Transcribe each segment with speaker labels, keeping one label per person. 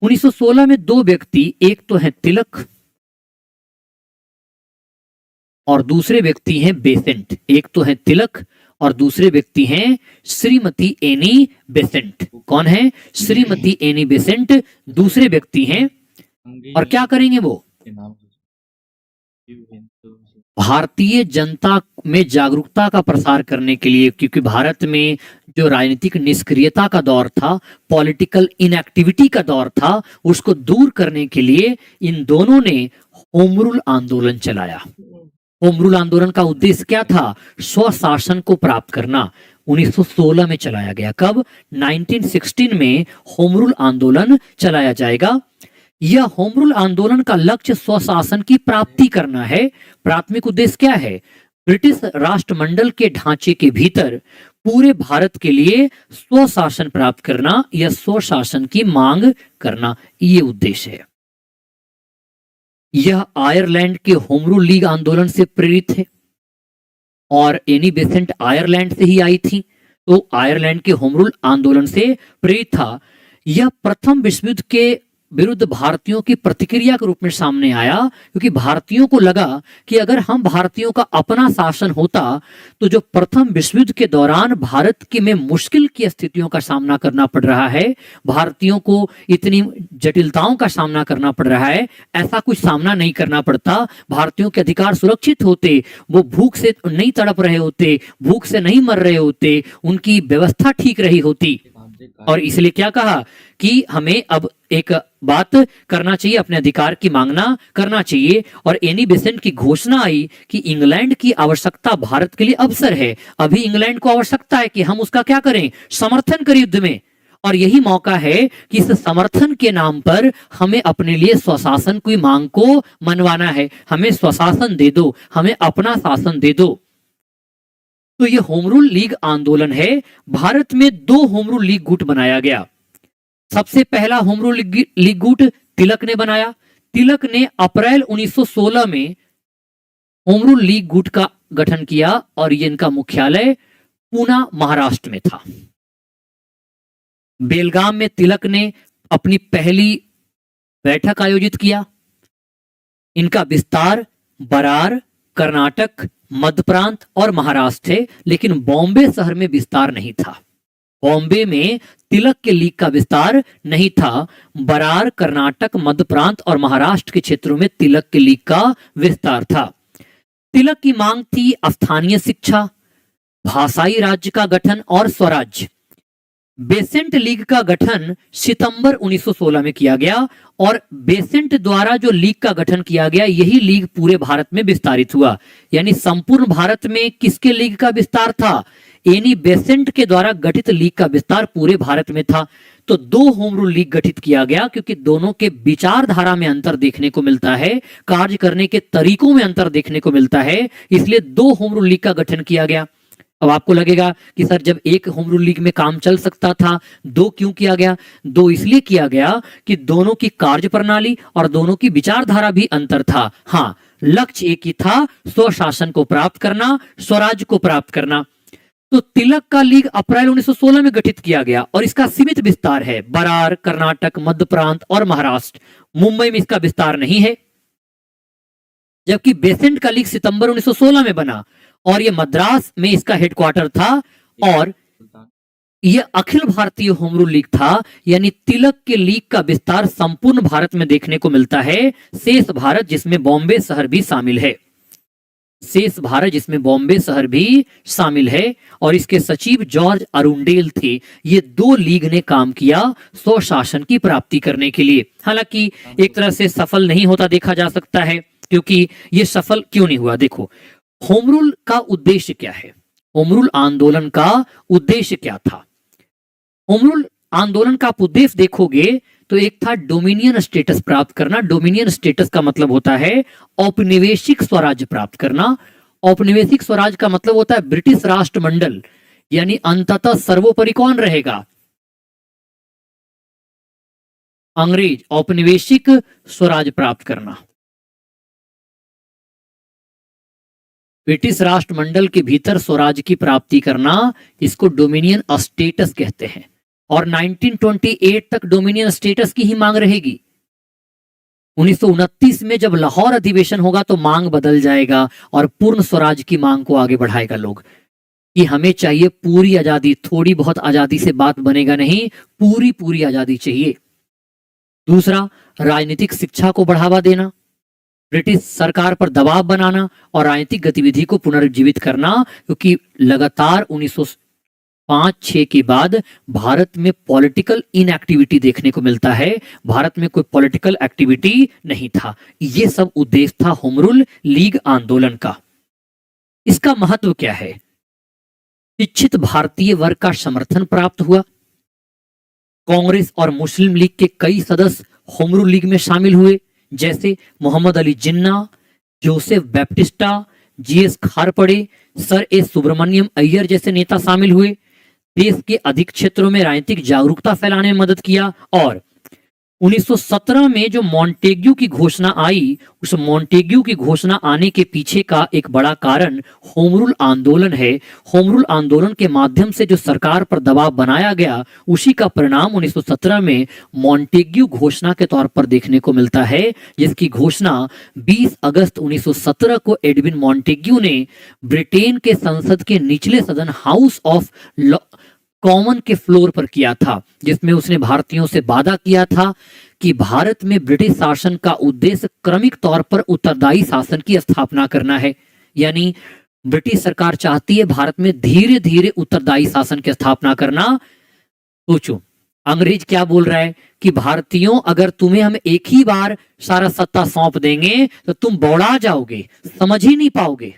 Speaker 1: 1916 में दो व्यक्ति, एक तो है तिलक और दूसरे व्यक्ति हैं बेसेंट। एक तो है तिलक और दूसरे व्यक्ति हैं श्रीमती एनी बेसेंट। कौन है? श्रीमती एनी बेसेंट दूसरे व्यक्ति हैं। और क्या करेंगे वो? भारतीय जनता में जागरूकता का प्रसार करने के लिए, क्योंकि भारत में जो राजनीतिक निष्क्रियता का दौर था, पॉलिटिकल इनएक्टिविटी का दौर था, उसको दूर करने के लिए इन दोनों ने होम रूल आंदोलन चलाया। होम रूल आंदोलन का उद्देश्य क्या था? स्वशासन को प्राप्त करना। 1916 में चलाया गया। कब? 1916 में होम रूल आंदोलन चलाया जाएगा। यह होम रूल आंदोलन का लक्ष्य स्वशासन की प्राप्ति करना है। प्राथमिक उद्देश्य क्या है? ब्रिटिश राष्ट्रमंडल के ढांचे के भीतर पूरे भारत के लिए स्वशासन प्राप्त करना या स्वशासन की मांग करना, ये उद्देश्य है। यह आयरलैंड के होम रूल लीग आंदोलन से प्रेरित है और एनी बेसेंट आयरलैंड से ही आई थी, तो आयरलैंड के होम रूल आंदोलन से प्रेरित था। यह प्रथम विश्व युद्ध के विरुद्ध भारतीयों की प्रतिक्रिया के रूप में सामने आया, क्योंकि भारतीयों को लगा कि अगर हम भारतीयों का अपना शासन होता तो जो प्रथम विश्व युद्ध के दौरान भारत के में मुश्किल की स्थितियों का सामना करना पड़ रहा है, भारतीयों को इतनी जटिलताओं का सामना करना पड़ रहा है, ऐसा कुछ सामना नहीं करना पड़ता। भारतीयों के अधिकार सुरक्षित होते, वो भूख से नहीं तड़प रहे होते, भूख से नहीं मर रहे होते, उनकी व्यवस्था ठीक रही होती। और इसलिए क्या कहा कि हमें अब एक बात करना चाहिए, अपने अधिकार की मांगना करना चाहिए। और एनी बेसेंट की घोषणा आई कि इंग्लैंड की आवश्यकता भारत के लिए अवसर है। अभी इंग्लैंड को आवश्यकता है कि हम उसका क्या करें? समर्थन करें युद्ध में। और यही मौका है कि इस समर्थन के नाम पर हमें अपने लिए स्वशासन की मांग को मनवाना है। हमें स्वशासन दे दो, हमें अपना शासन दे दो। तो ये होम रूल लीग आंदोलन है। भारत में दो होम रूल लीग गुट बनाया गया। सबसे पहला होम रूल लीग गुट तिलक ने बनाया। तिलक ने अप्रैल 1916 में होम रूल लीग गुट का गठन किया और ये इनका मुख्यालय पूना महाराष्ट्र में था। बेलगाम में तिलक ने अपनी पहली बैठक आयोजित किया। इनका विस्तार बरार, कर्नाटक, मध्य प्रांत और महाराष्ट्र थे, लेकिन बॉम्बे शहर में विस्तार नहीं था। बॉम्बे में तिलक के लीग का विस्तार नहीं था। बरार, कर्नाटक, मध्य प्रांत और महाराष्ट्र के क्षेत्रों में तिलक के लीग का विस्तार था। तिलक की मांग थी स्थानीय शिक्षा, भाषाई राज्य का गठन और स्वराज्य। बेसेंट लीग का गठन सितंबर 1916 में किया गया और बेसेंट द्वारा जो लीग का गठन किया गया, यही लीग पूरे भारत में विस्तारित हुआ। यानी संपूर्ण भारत में किसके लीग का विस्तार था? एनी बेसेंट के द्वारा गठित लीग का विस्तार पूरे भारत में था। तो दो होम रूल लीग गठित किया गया, क्योंकि दोनों के विचारधारा में अंतर देखने को मिलता है, कार्य करने के तरीकों में अंतर देखने को मिलता है, इसलिए दो होम रूल लीग का गठन किया गया। अब आपको लगेगा कि सर जब एक होम रूल लीग में काम चल सकता था, दो क्यों किया गया? दो इसलिए किया गया कि दोनों की कार्य प्रणाली और दोनों की विचारधारा भी अंतर था। हाँ, लक्ष्य एक ही था, स्वशासन को प्राप्त करना, स्वराज्य को प्राप्त करना। तो तिलक का लीग अप्रैल 1916 में गठित किया गया और इसका सीमित विस्तार है बरार, कर्नाटक, मध्य प्रांत और महाराष्ट्र। मुंबई में इसका विस्तार नहीं है। जबकि बेसेंट का लीग सितंबर 1916 में बना और यह मद्रास में इसका हेडक्वार्टर था और यह Akhil Bharatiya home rule league था। यानी तिलक के लीग का विस्तार संपूर्ण भारत में देखने को मिलता है, शेष भारत जिसमें बॉम्बे शहर भी शामिल है, शेष भारत जिसमें बॉम्बे शहर भी शामिल है। और इसके सचिव जॉर्ज अरुंडेल थे। ये दो लीग ने काम किया स्वशासन की प्राप्ति करने के लिए। हालांकि एक तरह से सफल नहीं होता देखा जा सकता है, क्योंकि ये सफल क्यों नहीं हुआ? देखो, होम रूल का उद्देश्य क्या है? होम रूल आंदोलन का उद्देश्य क्या था? होम रूल आंदोलन का आप उद्देश्य देखोगे तो एक था डोमिनियन स्टेटस प्राप्त करना। डोमिनियन स्टेटस का मतलब होता है औपनिवेशिक स्वराज्य प्राप्त करना। औपनिवेशिक स्वराज का मतलब होता है ब्रिटिश राष्ट्रमंडल, यानी अंततः सर्वोपरि कौन रहेगा? अंग्रेज। औपनिवेशिक स्वराज प्राप्त करना, ब्रिटिश राष्ट्रमंडल के भीतर स्वराज की प्राप्ति करना, इसको डोमिनियन स्टेटस कहते हैं। और 1928 तक डोमिनियन स्टेटस की ही मांग रहेगी। 1929 में जब लाहौर अधिवेशन होगा तो मांग बदल जाएगा और पूर्ण स्वराज की मांग को आगे बढ़ाएगा लोग कि हमें चाहिए पूरी आजादी, थोड़ी बहुत आजादी से बात बनेगा नहीं, पूरी पूरी आजादी चाहिए। दूसरा, राजनीतिक शिक्षा को बढ़ावा देना, ब्रिटिश सरकार पर दबाव बनाना और राजनीतिक गतिविधि को पुनर्जीवित करना, क्योंकि लगातार 1905-6 के बाद भारत में पॉलिटिकल इनएक्टिविटी देखने को मिलता है। भारत में कोई पॉलिटिकल एक्टिविटी नहीं था। यह सब उद्देश्य था होम रूल लीग आंदोलन का। इसका महत्व क्या है? शिक्षित भारतीय वर्ग का समर्थन प्राप्त हुआ। कांग्रेस और मुस्लिम लीग के कई सदस्य होम रूल लीग में शामिल हुए, जैसे Mohammad Ali Jinnah, Joseph Baptista, GS खारपड़े, sir ए सुब्रमण्यम अय्यर जैसे नेता शामिल हुए। देश के अधिक क्षेत्रों में राजनीतिक जागरूकता फैलाने में मदद किया और 1917 में जो मॉन्टेग्यू की घोषणा आई, उस मॉन्टेग्यू की घोषणा आने के पीछे का एक बड़ा कारण होम रूल आंदोलन है। होम रूल आंदोलन के माध्यम से जो सरकार पर दबाव बनाया गया, उसी का परिणाम 1917 में मॉन्टेग्यू घोषणा के तौर पर देखने को मिलता है, जिसकी घोषणा 20 अगस्त 1917 को एडविन मॉन्टेग्यू ने ब्रिटेन के संसद के निचले सदन हाउस ऑफ कॉमन के फ्लोर पर किया था, जिसमें उसने भारतीयों से वादा किया था कि भारत में ब्रिटिश शासन का उद्देश्य क्रमिक तौर पर उत्तरदायी शासन की स्थापना करना है। यानी ब्रिटिश सरकार चाहती है भारत में धीरे धीरे उत्तरदायी शासन की स्थापना करना। सोचो, अंग्रेज क्या बोल रहा है कि भारतीयों, अगर तुम्हें हम एक ही बार सारा सत्ता सौंप देंगे तो तुम बौड़ा जाओगे, समझ ही नहीं पाओगे,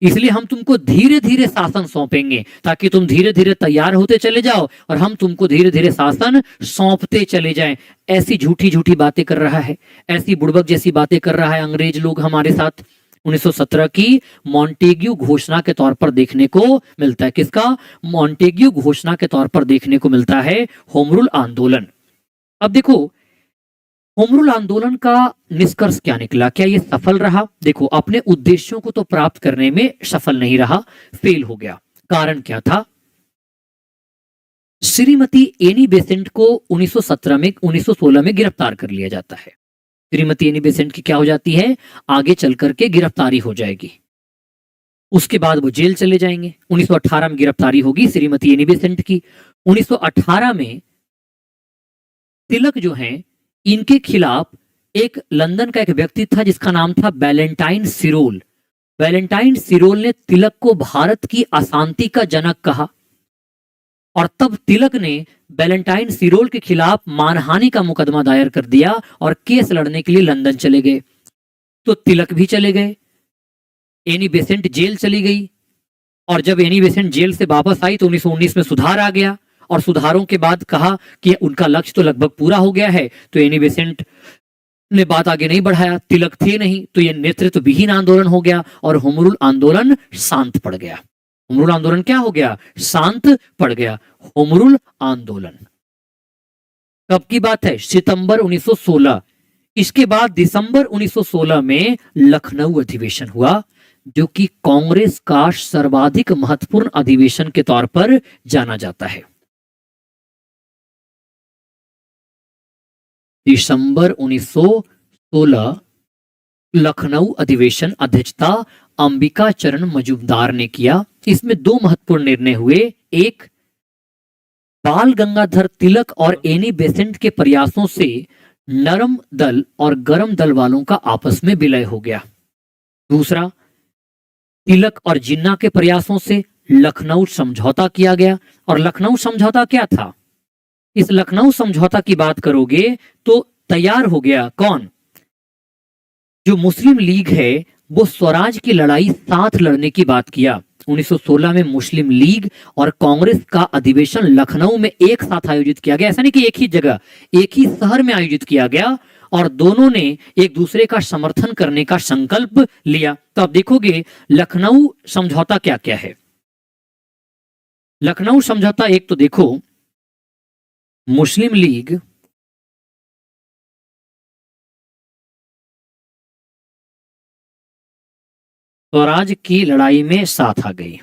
Speaker 1: इसलिए हम तुमको धीरे धीरे शासन सौंपेंगे ताकि तुम धीरे धीरे तैयार होते चले जाओ और हम तुमको धीरे धीरे शासन सौंपते चले जाएं। ऐसी झूठी झूठी बातें कर रहा है, ऐसी बुड़बक जैसी बातें कर रहा है अंग्रेज लोग हमारे साथ। 1917 की मॉन्टेग्यू घोषणा के तौर पर देखने को मिलता है। किसका? मॉन्टेग्यू घोषणा के तौर पर देखने को मिलता है होम रूल आंदोलन। अब देखो, होम रूल आंदोलन का निष्कर्ष क्या निकला? क्या ये सफल रहा? देखो, अपने उद्देश्यों को तो प्राप्त करने में सफल नहीं रहा, फेल हो गया। कारण क्या था? श्रीमती एनी बेसेंट को 1916 में गिरफ्तार कर लिया जाता है। श्रीमती एनी बेसेंट की क्या हो जाती है? आगे चल करके गिरफ्तारी हो जाएगी। उसके बाद वो जेल चले जाएंगे। 1918 में गिरफ्तारी होगी श्रीमती एनी बेसेंट की। 1918 में तिलक जो है, इनके खिलाफ एक लंदन का एक व्यक्ति था जिसका नाम था वैलेंटाइन सिरोल। वैलेंटाइन सिरोल ने तिलक को भारत की अशांति का जनक कहा और तब तिलक ने वैलेंटाइन सिरोल के खिलाफ मानहानि का मुकदमा दायर कर दिया और केस लड़ने के लिए लंदन चले गए। तो तिलक भी चले गए, एनी बेसेंट जेल चली गई और जब एनी बेसेंट जेल से वापस आई तो 1919 में सुधार आ गया और सुधारों के बाद कहा कि उनका लक्ष्य तो लगभग पूरा हो गया है, तो एनी बेसेंट ने बात आगे नहीं बढ़ाया। तिलक थे नहीं तो यह नेतृत्व विहीन आंदोलन हो गया और होम रूल आंदोलन शांत पड़ गया। होम रूल आंदोलन क्या हो गया? शांत पड़ गया। होम रूल आंदोलन कब की बात है? सितंबर 1916। इसके बाद दिसंबर 1916 में लखनऊ अधिवेशन हुआ, जो कि कांग्रेस का सर्वाधिक महत्वपूर्ण अधिवेशन के तौर पर जाना जाता है। दिसंबर 1916 लखनऊ अधिवेशन अध्यक्षता अंबिका चरण मजूमदार ने किया। इसमें दो महत्वपूर्ण निर्णय हुए। एक, बाल गंगाधर तिलक और एनी बेसेंट के प्रयासों से नरम दल और गरम दल वालों का आपस में विलय हो गया। दूसरा, तिलक और जिन्ना के प्रयासों से लखनऊ समझौता किया गया। और लखनऊ समझौता क्या था? इस लखनऊ समझौता की बात करोगे तो तैयार हो गया कौन? जो मुस्लिम लीग है वो स्वराज की लड़ाई साथ लड़ने की बात किया। 1916 में मुस्लिम लीग और कांग्रेस का अधिवेशन लखनऊ में एक साथ आयोजित किया गया। ऐसा नहीं कि एक ही जगह, एक ही शहर में आयोजित किया गया और दोनों ने एक दूसरे का समर्थन करने का संकल्प लिया। तो आप देखोगे लखनऊ समझौता क्या क्या है। लखनऊ समझौता एक तो देखो, मुस्लिम लीग स्वराज की लड़ाई में साथ आ गई।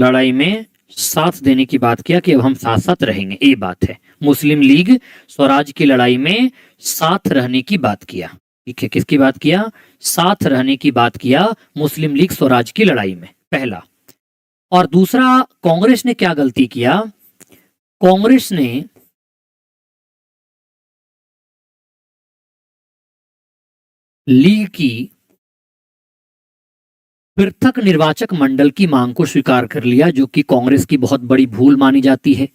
Speaker 1: लड़ाई में साथ देने की बात किया कि अब हम साथ साथ रहेंगे, ये बात है। मुस्लिम लीग स्वराज की लड़ाई में साथ रहने की बात किया। ठीक है, किसकी बात किया? साथ रहने की बात किया मुस्लिम लीग स्वराज की लड़ाई में, पहला। और दूसरा, कांग्रेस ने क्या गलती किया? कांग्रेस ने लीग की पृथक निर्वाचक मंडल की मांग को स्वीकार कर लिया, जो कि कांग्रेस की बहुत बड़ी भूल मानी जाती है।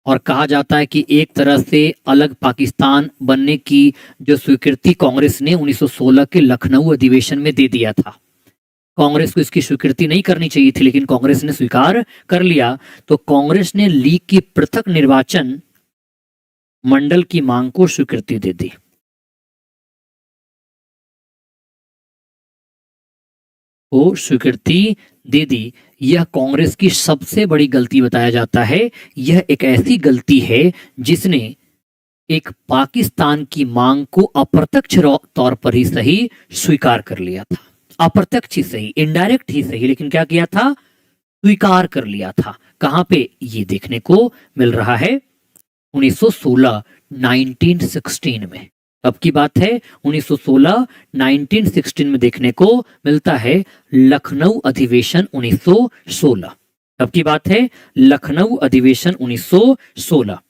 Speaker 1: और कहा जाता है कि एक तरह से अलग पाकिस्तान बनने की जो स्वीकृति कांग्रेस ने 1916 के लखनऊ अधिवेशन में दे दिया था। कांग्रेस को इसकी स्वीकृति नहीं करनी चाहिए थी, लेकिन कांग्रेस ने स्वीकार कर लिया। तो कांग्रेस ने लीग की पृथक निर्वाचन मंडल की मांग को स्वीकृति दे दी। को स्वीकृति दे दी। यह कांग्रेस की सबसे बड़ी गलती बताया जाता है। यह एक ऐसी गलती है जिसने एक पाकिस्तान की मांग को अप्रत्यक्ष तौर पर ही सही स्वीकार कर लिया था। अप्रत्यक्ष ही सही, इनडायरेक्ट ही सही, लेकिन क्या किया था? स्वीकार कर लिया था। कहां पे? ये देखने को मिल रहा है 1916, 1916 में। अब की बात है 1916, 1916 में देखने को मिलता है लखनऊ अधिवेशन 1916। अब की बात है लखनऊ अधिवेशन 1916।